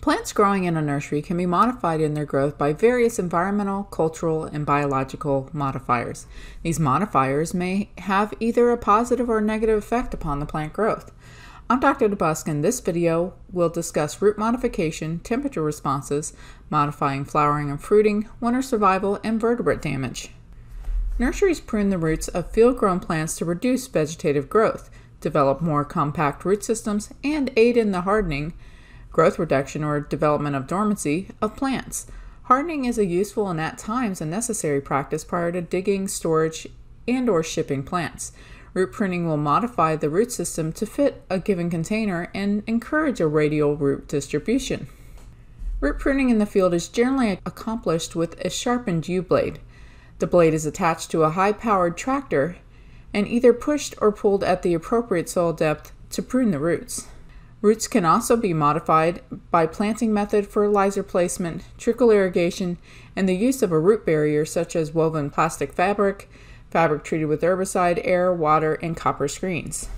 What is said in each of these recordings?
Plants growing in a nursery can be modified in their growth by various environmental, cultural, and biological modifiers. These modifiers may have either a positive or negative effect upon the plant growth. I'm Dr. DeBusk, and this video will discuss root modification, temperature responses, modifying flowering and fruiting, winter survival, and vertebrate damage. Nurseries prune the roots of field-grown plants to reduce vegetative growth, develop more compact root systems, and aid in the hardening, growth reduction, or development of dormancy of plants. Hardening is a useful and at times a necessary practice prior to digging, storage, and/or shipping plants. Root pruning will modify the root system to fit a given container and encourage a radial root distribution. Root pruning in the field is generally accomplished with a sharpened U-blade. The blade is attached to a high-powered tractor and either pushed or pulled at the appropriate soil depth to prune the roots. Roots can also be modified by planting method, fertilizer placement, trickle irrigation, and the use of a root barrier such as woven plastic fabric, fabric treated with herbicide, air, water, and copper screens.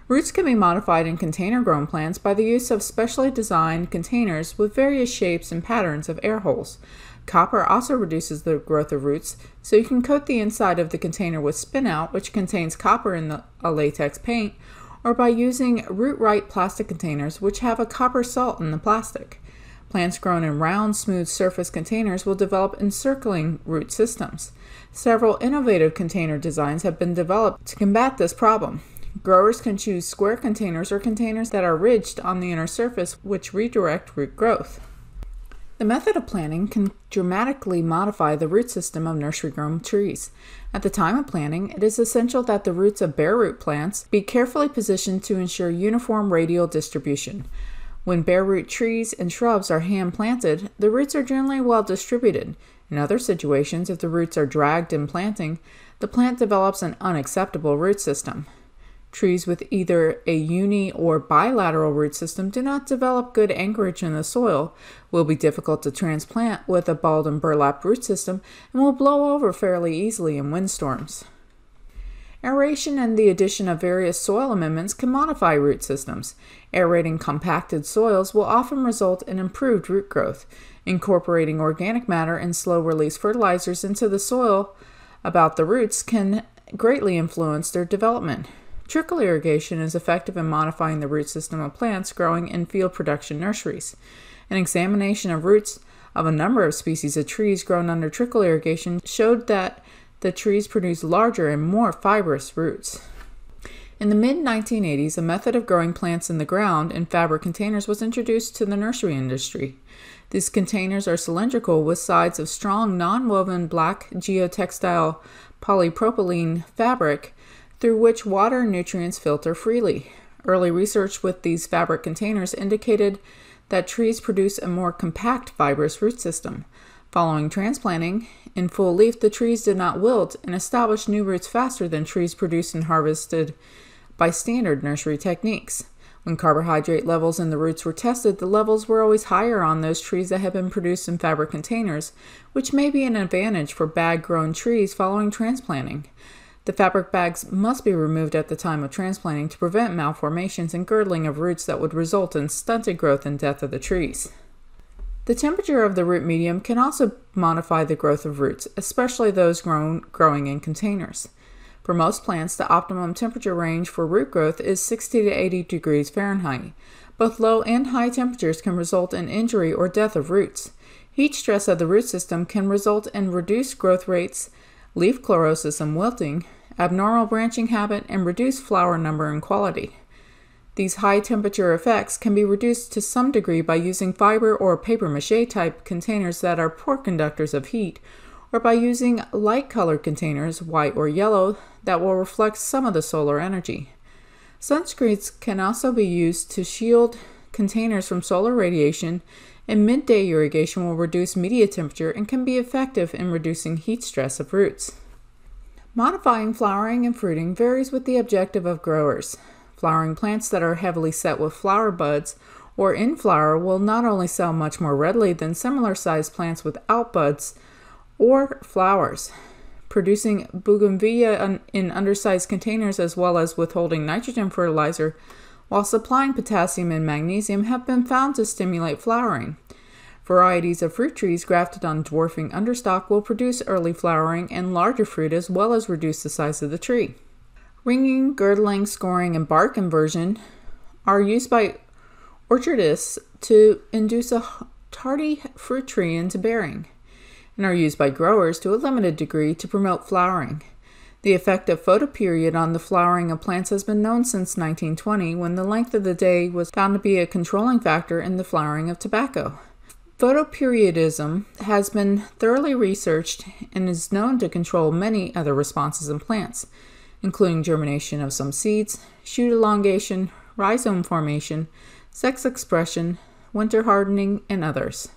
Roots can be modified in container-grown plants by the use of specially designed containers with various shapes and patterns of air holes. Copper also reduces the growth of roots, so you can coat the inside of the container with spin-out, which contains copper in a latex paint, or by using root-right plastic containers which have a copper salt in the plastic. Plants grown in round, smooth surface containers will develop encircling root systems. Several innovative container designs have been developed to combat this problem. Growers can choose square containers or containers that are ridged on the inner surface, which redirect root growth. The method of planting can dramatically modify the root system of nursery-grown trees. At the time of planting, it is essential that the roots of bare root plants be carefully positioned to ensure uniform radial distribution. When bare root trees and shrubs are hand-planted, the roots are generally well distributed. In other situations, if the roots are dragged in planting, the plant develops an unacceptable root system. Trees with either a uni or bilateral root system do not develop good anchorage in the soil, will be difficult to transplant with a balled and burlapped root system, and will blow over fairly easily in windstorms. Aeration and the addition of various soil amendments can modify root systems. Aerating compacted soils will often result in improved root growth. Incorporating organic matter and slow-release fertilizers into the soil about the roots can greatly influence their development. Trickle irrigation is effective in modifying the root system of plants growing in field production nurseries. An examination of roots of a number of species of trees grown under trickle irrigation showed that the trees produce larger and more fibrous roots. In the mid-1980s, a method of growing plants in the ground in fabric containers was introduced to the nursery industry. These containers are cylindrical with sides of strong non-woven black geotextile polypropylene fabric through which water and nutrients filter freely. Early research with these fabric containers indicated that trees produce a more compact, fibrous root system. Following transplanting, in full leaf, the trees did not wilt and established new roots faster than trees produced and harvested by standard nursery techniques. When carbohydrate levels in the roots were tested, the levels were always higher on those trees that had been produced in fabric containers, which may be an advantage for bag-grown trees following transplanting. The fabric bags must be removed at the time of transplanting to prevent malformations and girdling of roots that would result in stunted growth and death of the trees. The temperature of the root medium can also modify the growth of roots, especially those growing in containers. For most plants, the optimum temperature range for root growth is 60 to 80 degrees Fahrenheit. Both low and high temperatures can result in injury or death of roots. Heat stress of the root system can result in reduced growth rates, leaf chlorosis and wilting, abnormal branching habit, and reduced flower number and quality. These high temperature effects can be reduced to some degree by using fiber or papier-mâché type containers that are poor conductors of heat, or by using light colored containers, white or yellow, that will reflect some of the solar energy. Sunscreens can also be used to shield containers from solar radiation, and midday irrigation will reduce media temperature and can be effective in reducing heat stress of roots. Modifying flowering and fruiting varies with the objective of growers. Flowering plants that are heavily set with flower buds or in flower will not only sell much more readily than similar-sized plants without buds or flowers. Producing bougainvillea in undersized containers as well as withholding nitrogen fertilizer while supplying potassium and magnesium have been found to stimulate flowering. Varieties of fruit trees grafted on dwarfing understock will produce early flowering and larger fruit as well as reduce the size of the tree. Ringing, girdling, scoring, and bark inversion are used by orchardists to induce a tardy fruit tree into bearing, and are used by growers to a limited degree to promote flowering. The effect of photoperiod on the flowering of plants has been known since 1920, when the length of the day was found to be a controlling factor in the flowering of tobacco. Photoperiodism has been thoroughly researched and is known to control many other responses in plants, including germination of some seeds, shoot elongation, rhizome formation, sex expression, winter hardening, and others.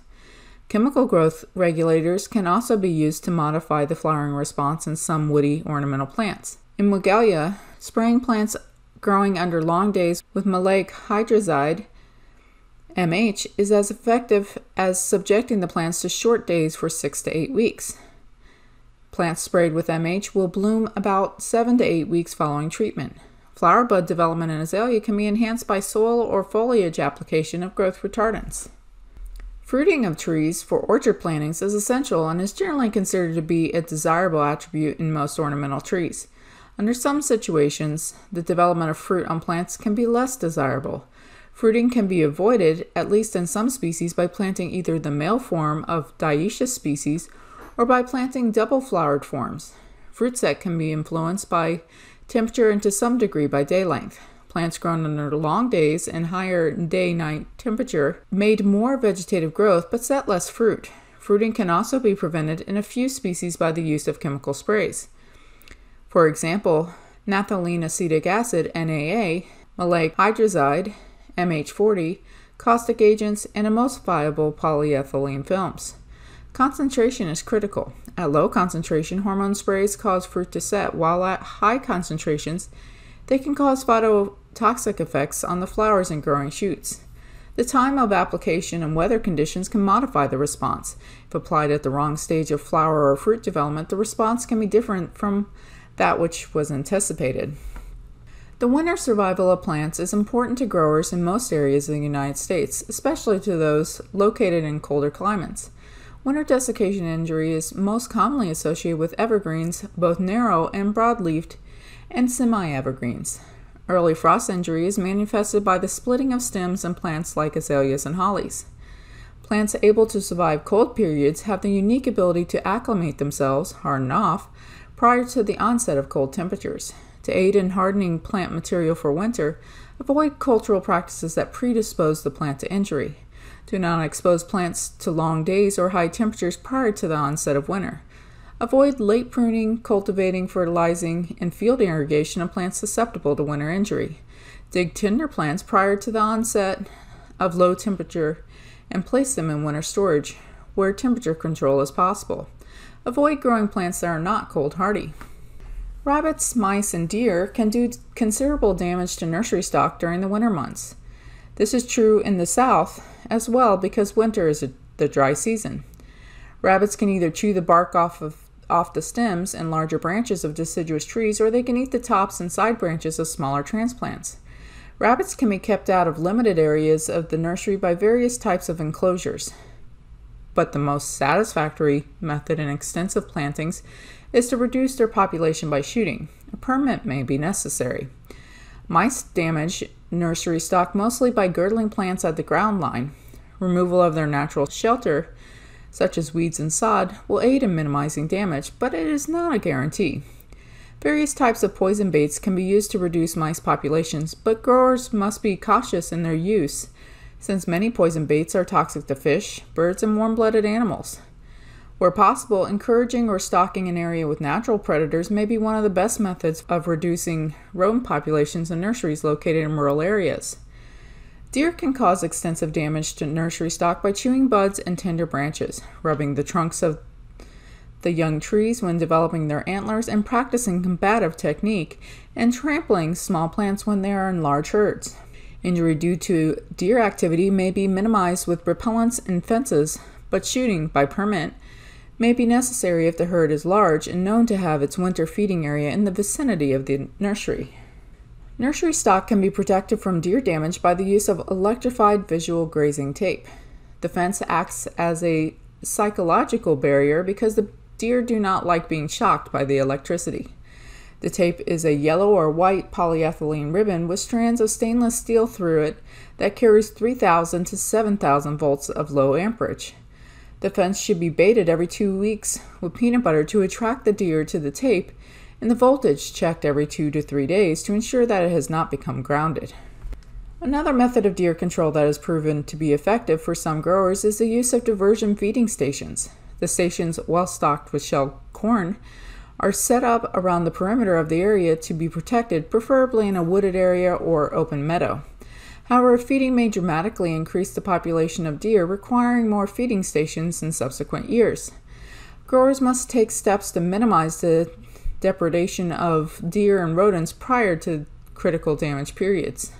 Chemical growth regulators can also be used to modify the flowering response in some woody ornamental plants. In Weigela, spraying plants growing under long days with maleic hydrazide MH is as effective as subjecting the plants to short days for 6 to 8 weeks. Plants sprayed with MH will bloom about 7 to 8 weeks following treatment. Flower bud development in azalea can be enhanced by soil or foliage application of growth retardants. Fruiting of trees for orchard plantings is essential and is generally considered to be a desirable attribute in most ornamental trees. Under some situations, the development of fruit on plants can be less desirable. Fruiting can be avoided, at least in some species, by planting either the male form of dioecious species or by planting double-flowered forms. Fruit set can be influenced by temperature and to some degree by day length. Plants grown under long days and higher day-night temperature made more vegetative growth but set less fruit. Fruiting can also be prevented in a few species by the use of chemical sprays. For example, naphthalene acetic acid, NAA, maleic hydrazide, MH40, caustic agents, and emulsifiable polyethylene films. Concentration is critical. At low concentration, hormone sprays cause fruit to set, while at high concentrations, they can cause phytotoxic effects on the flowers and growing shoots. The time of application and weather conditions can modify the response. If applied at the wrong stage of flower or fruit development, the response can be different from that which was anticipated. The winter survival of plants is important to growers in most areas of the United States, especially to those located in colder climates. Winter desiccation injury is most commonly associated with evergreens, both narrow and broad-leafed, and semi-evergreens. Early frost injury is manifested by the splitting of stems in plants like azaleas and hollies. Plants able to survive cold periods have the unique ability to acclimate themselves, harden off, prior to the onset of cold temperatures. To aid in hardening plant material for winter, avoid cultural practices that predispose the plant to injury. Do not expose plants to long days or high temperatures prior to the onset of winter. Avoid late pruning, cultivating, fertilizing, and field irrigation of plants susceptible to winter injury. Dig tender plants prior to the onset of low temperature and place them in winter storage where temperature control is possible. Avoid growing plants that are not cold hardy. Rabbits, mice, and deer can do considerable damage to nursery stock during the winter months. This is true in the south as well because winter is the dry season. Rabbits can either chew the bark off the stems and larger branches of deciduous trees, or they can eat the tops and side branches of smaller transplants. Rabbits can be kept out of limited areas of the nursery by various types of enclosures, but the most satisfactory method in extensive plantings is to reduce their population by shooting. A permit may be necessary. Mice damage nursery stock mostly by girdling plants at the ground line. Removal of their natural shelter, such as weeds and sod, will aid in minimizing damage, but it is not a guarantee. Various types of poison baits can be used to reduce mice populations, but growers must be cautious in their use, since many poison baits are toxic to fish, birds, and warm-blooded animals. Where possible, encouraging or stalking an area with natural predators may be one of the best methods of reducing rodent populations in nurseries located in rural areas. Deer can cause extensive damage to nursery stock by chewing buds and tender branches, rubbing the trunks of the young trees when developing their antlers, and practicing combative technique, and trampling small plants when they are in large herds. Injury due to deer activity may be minimized with repellents and fences, but shooting, by permit, may be necessary if the herd is large and known to have its winter feeding area in the vicinity of the nursery. Nursery stock can be protected from deer damage by the use of electrified visual grazing tape. The fence acts as a psychological barrier because the deer do not like being shocked by the electricity. The tape is a yellow or white polyethylene ribbon with strands of stainless steel through it that carries 3,000 to 7,000 volts of low amperage. The fence should be baited every 2 weeks with peanut butter to attract the deer to the tape, and the voltage checked every 2 to 3 days to ensure that it has not become grounded. Another method of deer control that has proven to be effective for some growers is the use of diversion-feeding stations. The stations, well stocked with shelled corn, are set up around the perimeter of the area to be protected, preferably in a wooded area or open meadow. However, feeding may dramatically increase the population of deer, requiring more feeding stations in subsequent years. Growers must take steps to minimize the depredation of deer and rodents prior to critical damage periods.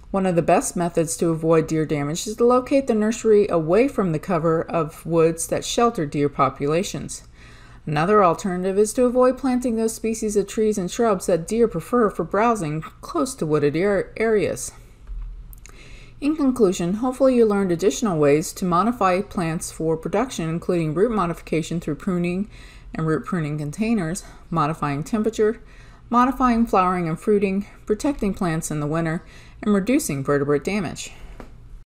One of the best methods to avoid deer damage is to locate the nursery away from the cover of woods that shelter deer populations. Another alternative is to avoid planting those species of trees and shrubs that deer prefer for browsing close to wooded areas. In conclusion, hopefully you learned additional ways to modify plants for production, including root modification through pruning and root pruning containers, modifying temperature, modifying flowering and fruiting, protecting plants in the winter, and reducing vertebrate damage.